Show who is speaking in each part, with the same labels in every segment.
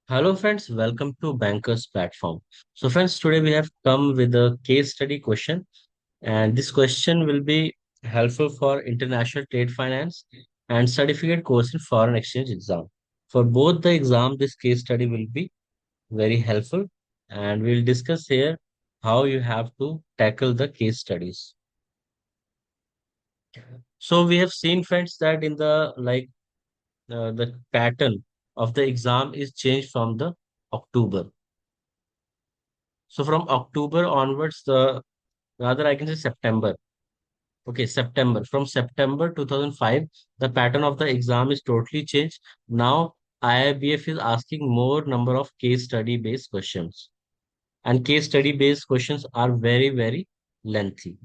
Speaker 1: Hello friends, welcome to Bankers Platform. So friends, today we have come with a case study question, and this question will be helpful for international trade finance and certificate course in foreign exchange exam. For both the exam, this case study will be very helpful, and we'll discuss here how you have to tackle the case studies. So we have seen friends that in the pattern of the exam is changed from the October. So from October onwards, the rather I can say September. Okay, September. From September 2005, the pattern of the exam is totally changed. Now IIBF is asking more number of case study based questions. And case study based questions are very lengthy.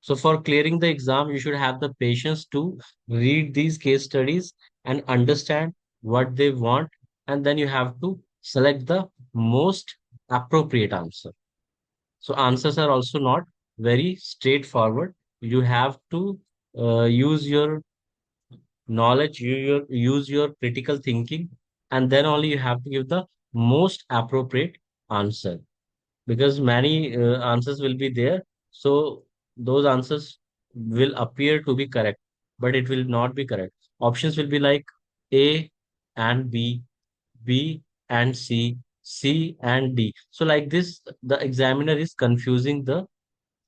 Speaker 1: So for clearing the exam, you should have the patience to read these case studies and understand what they want. And then you have to select the most appropriate answer. So answers are also not very straightforward. You have to use your knowledge, use your critical thinking, and then only you have to give the most appropriate answer because many answers will be there. So those answers will appear to be correct, but it will not be correct. Options will be like A and B, B and C, C and D. So like this, the examiner is confusing the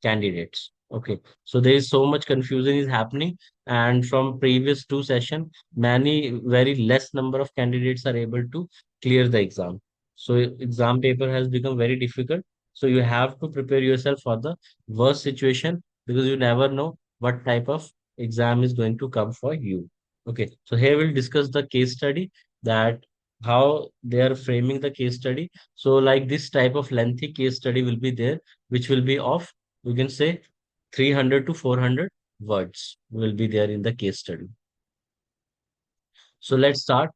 Speaker 1: candidates. Okay, so there is so much confusion is happening, and from previous two session, many very less number of candidates are able to clear the exam. So exam paper has become very difficult. So you have to prepare yourself for the worst situation because you never know what type of exam is going to come for you. Okay, so here we'll discuss the case study that how they are framing the case study. So like this type of lengthy case study will be there, which will be of we can say 300 to 400 words will be there in the case study. So let's start.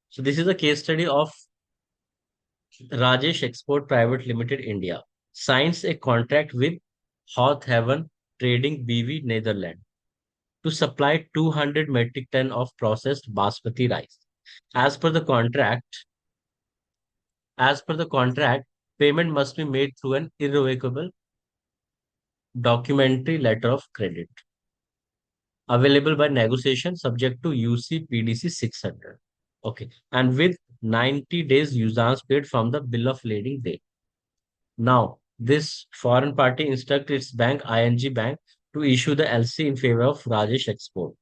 Speaker 1: So this is a case study of Rajesh Export Private Limited India. Signs a contract with Hot Haven Trading BV Netherlands to supply 200 metric ton of processed basmati rice. As per the contract, as per the contract, payment must be made through an irrevocable documentary letter of credit available by negotiation subject to UC PDC 600. Okay. And with 90 days usance period from the bill of lading date. Now, this foreign party instruct its bank, ING Bank, to issue the LC in favor of Rajesh Export.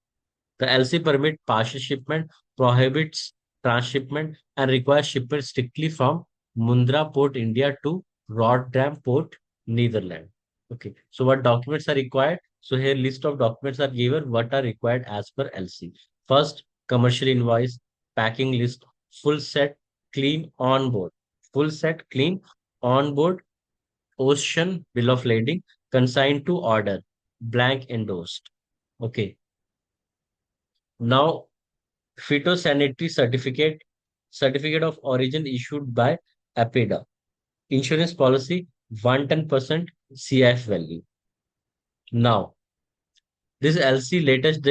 Speaker 1: The LC permit partial shipment, prohibits transshipment, and requires shipment strictly from Mundra Port, India to Rotterdam Port, Netherlands. Okay. So what documents are required? So here list of documents are given what are required as per LC. First, commercial invoice, packing list, full set, clean on board. Full set, clean on board, ocean bill of lading, consigned to order, blank endorsed. Okay. Now phytosanitary certificate of origin issued by APEDA. Insurance policy 110% CIF value. Now, this LC latest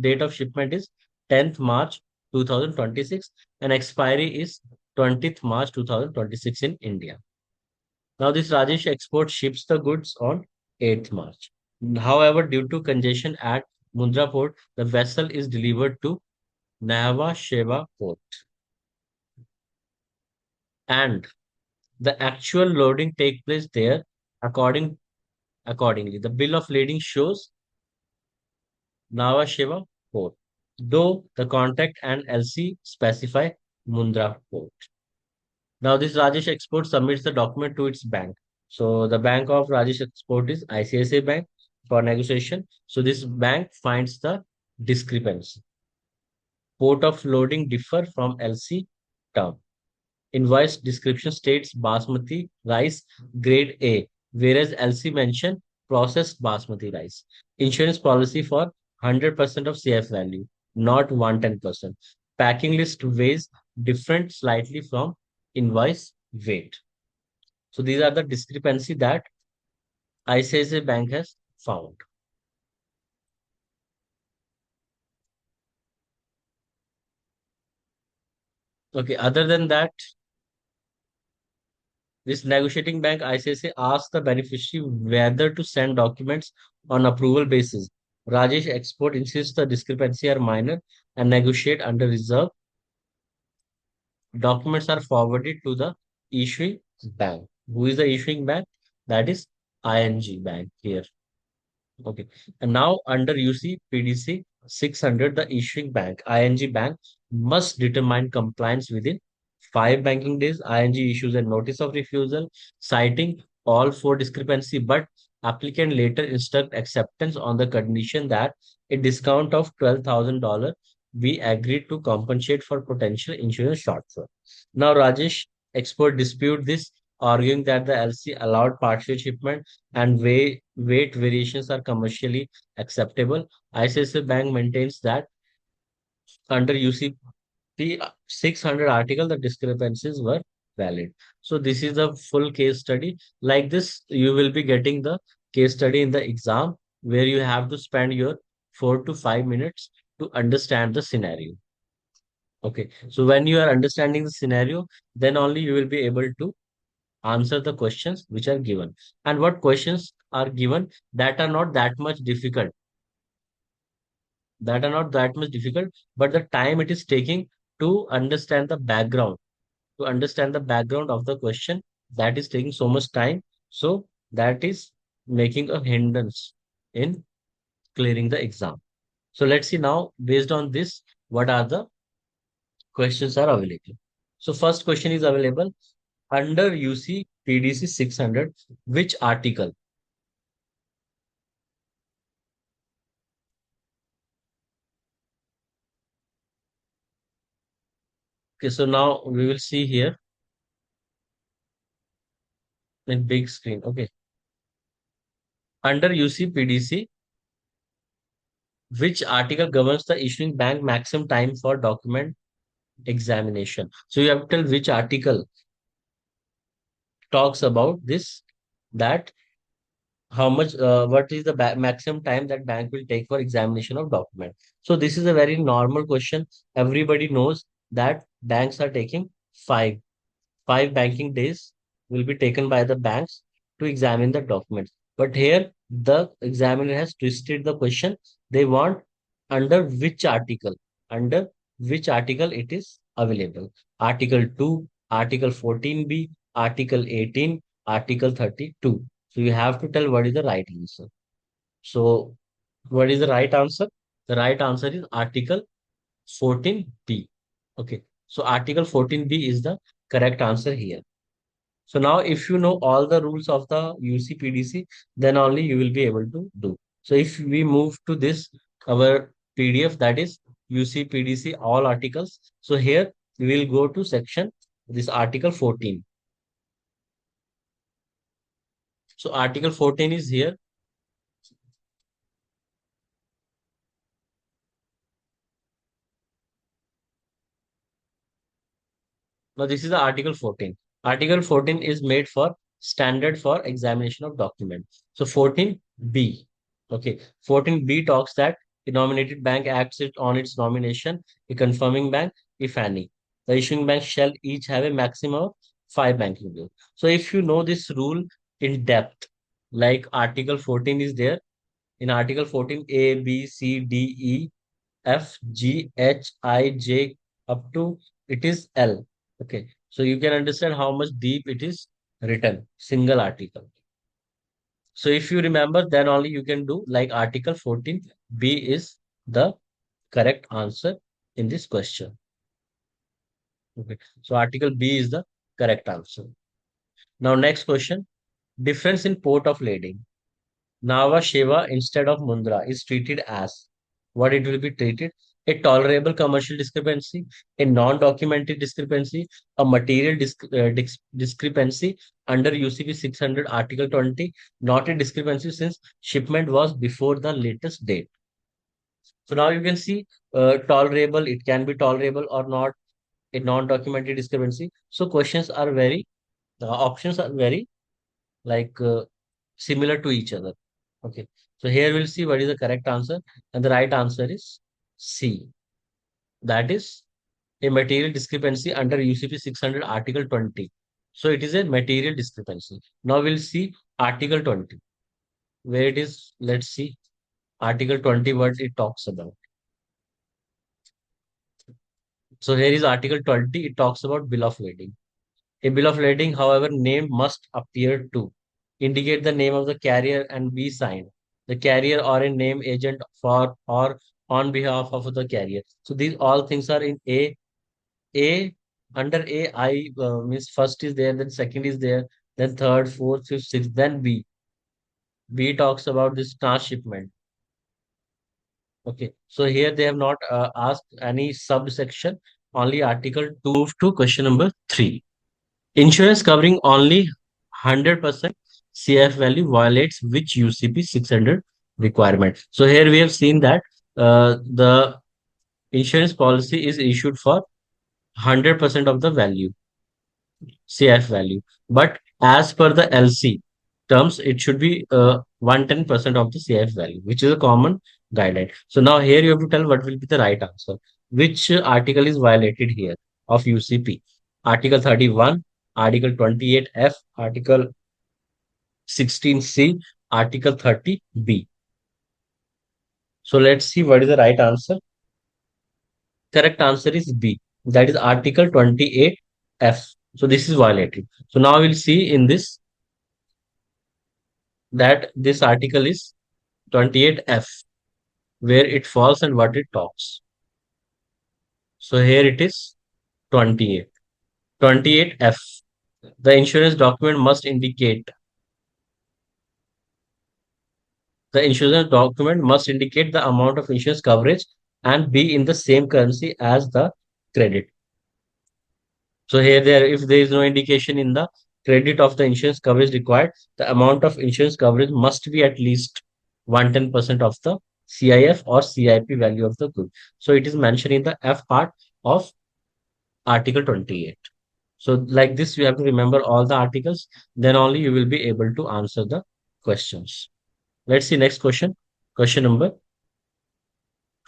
Speaker 1: date of shipment is 10th March 2026 and expiry is 20th March 2026 in India. Now, this Rajesh Export ships the goods on 8th March. However, due to congestion at Mundra port, the vessel is delivered to Nava Sheva port. And the actual loading take place there accordingly. The bill of lading shows Nava Shiva port, though the contract and LC specify Mundra port. Now this Rajesh Export submits the document to its bank. So the bank of Rajesh Export is ICICI Bank for negotiation. So this bank finds the discrepancy. Port of loading differ from LC term. Invoice description states basmati rice grade A, whereas LC mentioned processed basmati rice. Insurance policy for 100% of CF value, not 110%. Packing list weighs different slightly from invoice weight. So these are the discrepancy that ICICI Bank has found. Okay, other than that, This negotiating bank ICICI asked the beneficiary whether to send documents on approval basis. Rajesh Export insists the discrepancy are minor and negotiate under reserve. Documents are forwarded to the issuing bank. Who is the issuing bank? That is ING Bank here. Okay. And now under UC PDC 600, the issuing bank, ING Bank, must determine compliance within 5 banking days. ING issues a notice of refusal, citing all for discrepancy, but applicant later instruct acceptance on the condition that a discount of $12,000 be agreed to compensate for potential insurance shortfall. Now, Rajesh expert dispute this, arguing that the LC allowed partial shipment and weight variations are commercially acceptable. ICICI Bank maintains that under UCP 600 article, the discrepancies were valid. So this is a full case study. Like this, you will be getting the case study in the exam where you have to spend your 4 to 5 minutes to understand the scenario. Okay. So when you are understanding the scenario, then only you will be able to answer the questions which are given. And what questions are given that are not that much difficult, but the time it is taking to understand the background, of the question, that is taking so much time. So that is making a hindrance in clearing the exam. So let's see now, based on this, what are the questions are available. So first question is available under UC PDC 600, which article? Okay, so now we will see here in big screen. Okay, under UC PDC, which article governs the issuing bank maximum time for document examination? So you have to tell which article talks about this, that how much, what is the maximum time that bank will take for examination of document. So this is a very normal question. Everybody knows that banks are taking five. 5 banking days will be taken by the banks to examine the documents. But here, the examiner has twisted the question. They want under which article, under which article it is available. Article 2, Article 14B, Article 18, Article 32. So you have to tell what is the right answer. So what is the right answer? The right answer is Article 14B. Okay. So Article 14B is the correct answer here. So now if you know all the rules of the UCPDC, then only you will be able to do. So if we move to this, our PDF, that is UCPDC, all articles. So here we will go to section, this Article 14. So Article 14 is here. Now this is the Article 14. Article 14 is made for standard for examination of documents. So 14B. Okay. 14B talks that the nominated bank acts it on its nomination, a confirming bank, if any. The issuing bank shall each have a maximum of 5 banking days. So if you know this rule in depth, like Article 14 is there. In Article 14, A, B, C, D, E, F, G, H, I, J, up to it is L. Okay. So you can understand how much deep it is written, single article. So if you remember, then only you can do like Article 14. B is the correct answer in this question. Okay. So Article B is the correct answer. Now next question. Difference in port of lading. Nava Sheva instead of Mundra is treated as what it will be treated: a tolerable commercial discrepancy, a non-documented discrepancy, a material discrepancy under UCP 600 Article 20, not a discrepancy since shipment was before the latest date. So now you can see tolerable, it can be tolerable or not, a non-documented discrepancy. So questions are very, the options are very like similar to each other. Okay. So here we'll see what is the correct answer. And the right answer is C. That is a material discrepancy under UCP 600 Article 20. So it is a material discrepancy. Now we'll see Article 20, where it is. Let's see Article 20, what it talks about. So here is Article 20. It talks about bill of lading. A bill of lading, however, name must appear to indicate the name of the carrier and be signed. The carrier or a name agent for or on behalf of the carrier. So these all things are in A. A under A, I means first is there, then second is there, then third, fourth, fifth, sixth, then B. B talks about this transshipment. Okay, so here they have not asked any subsection, only Article 2. Move to question number 3. Insurance covering only 100% CF value violates which UCP 600 requirement. So here we have seen that the insurance policy is issued for 100% of the value, CF value. But as per the LC terms, it should be 110% of the CF value, which is a common guideline. So now here you have to tell what will be the right answer. Which article is violated here of UCP? Article 31, Article 28F, Article 16C, Article 30B. So let's see what is the right answer. Correct answer is B. That is Article 28F. So this is violated. So now we'll see in this that this article is 28F, where it falls and what it talks. So here it is 28. 28F. The insurance document must indicate the insurance document must indicate the amount of insurance coverage and be in the same currency as the credit. So here there if there is no indication in the credit of the insurance coverage required, the amount of insurance coverage must be at least 110% of the CIF or CIP value of the good. So it is mentioned in the F part of Article 28. So like this, you have to remember all the articles, then only you will be able to answer the questions. Let's see next question. Question number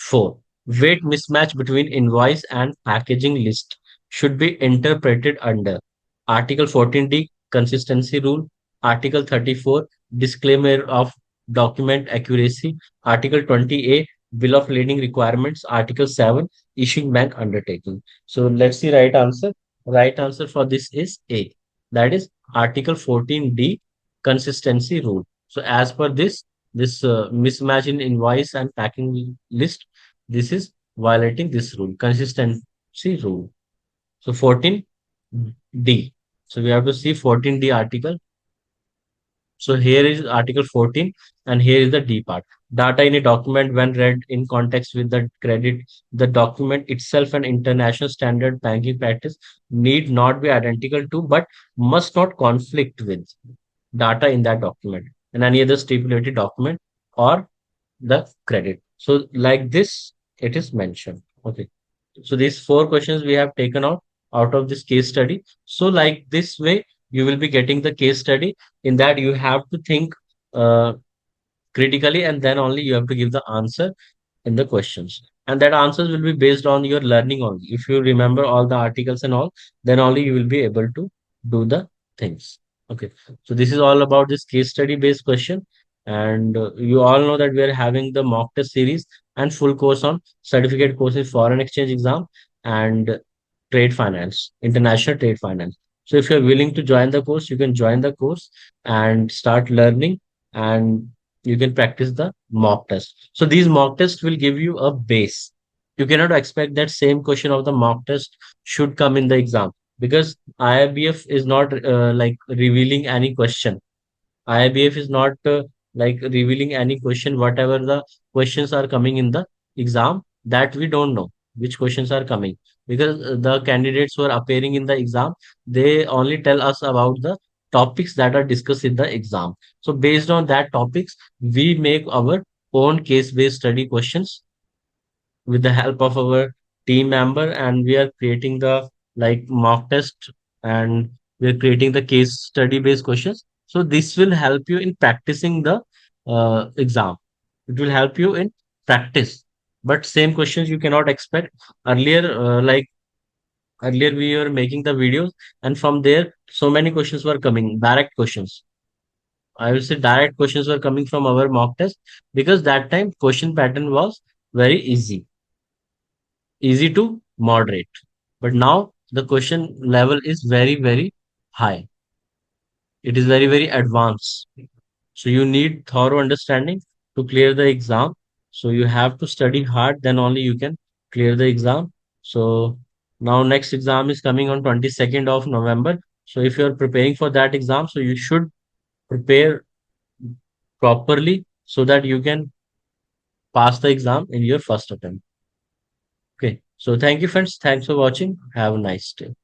Speaker 1: 4. Weight mismatch between invoice and packaging list should be interpreted under Article 14D consistency rule, Article 34 disclaimer of document accuracy, Article 20A bill of lading requirements, Article 7 issuing bank undertaking. So let's see right answer. Right answer for this is A. That is Article 14D consistency rule. So as per this mismatch in invoice and packing list, this is violating this rule, consistency rule. So 14D. So we have to see 14D article. So here is Article 14 and here is the D part. Data in a document when read in context with the credit, the document itself an international standard banking practice need not be identical to but must not conflict with data in that document and any other stipulated document or the credit. So like this, it is mentioned. Okay. So these four questions we have taken out of this case study. So like this way, you will be getting the case study in that you have to think uh, critically and then only you have to give the answer in the questions. And that answers will be based on your learning only. If you remember all the articles and all, then only you will be able to do the things. Okay. So this is all about this case study based question. And you all know that we are having the mock test series and full course on certificate course in foreign exchange exam and trade finance, international trade finance. So if you're willing to join the course, you can join the course and start learning and you can practice the mock test. So these mock tests will give you a base. You cannot expect that same question of the mock test should come in the exam because IIBF is not like revealing any question. IIBF is not like revealing any question. Whatever the questions are coming in the exam, that we don't know which questions are coming because the candidates who are appearing in the exam, they only tell us about the topics that are discussed in the exam. So based on that topics, we make our own case-based study questions with the help of our team member and we are creating the like mock test and we're creating the case study based questions. So this will help you in practicing the exam. It will help you in practice, but same questions you cannot expect earlier like Earlier we were making the videos, and from there so many questions were coming, direct questions. I will say direct questions were coming from our mock test, because that time question pattern was very easy, easy to moderate. But now the question level is very, very high. It is very, very advanced. So you need thorough understanding to clear the exam. So you have to study hard, then only you can clear the exam. So now next exam is coming on 22nd of November. So if you are preparing for that exam, so you should prepare properly so that you can pass the exam in your first attempt. Okay. So thank you, friends. Thanks for watching. Have a nice day.